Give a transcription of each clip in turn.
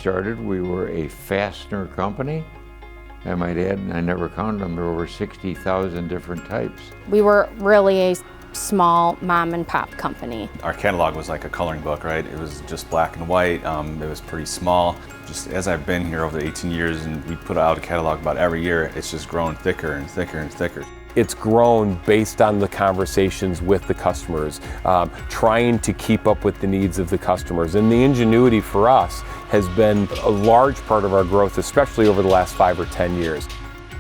started, we were a fastener company. I might add, and I never counted them, there were over 60,000 different types. We were really a small mom and pop company. Our catalog was like a coloring book, right? It was just black and white. It was pretty small. Just as I've been here over the 18 years and we put out a catalog about every year, it's just grown thicker and thicker and thicker. It's grown based on the conversations with the customers, trying to keep up with the needs of the customers. And the ingenuity for us has been a large part of our growth, especially over the last 5 or 10 years.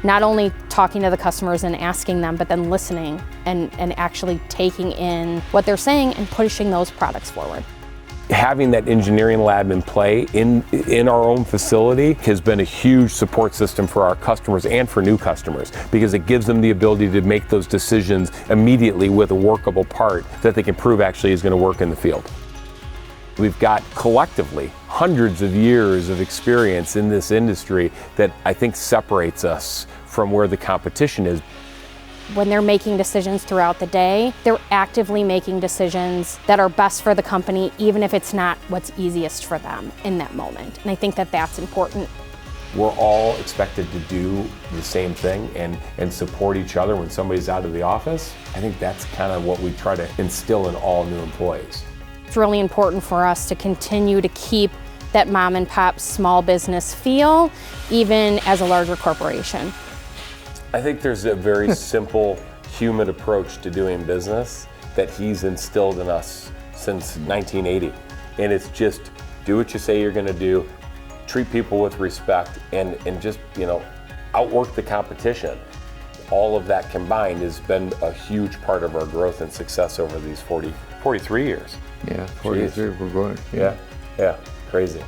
Not only talking to the customers and asking them, but then listening and actually taking in what they're saying and pushing those products forward. Having that engineering lab in play in our own facility has been a huge support system for our customers and for new customers, because it gives them the ability to make those decisions immediately with a workable part that they can prove actually is going to work in the field. We've got collectively hundreds of years of experience in this industry that I think separates us from where the competition is. When they're making decisions throughout the day, they're actively making decisions that are best for the company, even if it's not what's easiest for them in that moment. And I think that that's important. We're all expected to do the same thing and support each other when somebody's out of the office. I think that's kind of what we try to instill in all new employees. It's really important for us to continue to keep that mom and pop small business feel, even as a larger corporation. I think there's a very simple human approach to doing business that he's instilled in us since 1980. And it's just do what you say you're going to do, treat people with respect, and just, outwork the competition. All of that combined has been a huge part of our growth and success over these 43 years. Yeah, 43 we're going. Yeah, crazy.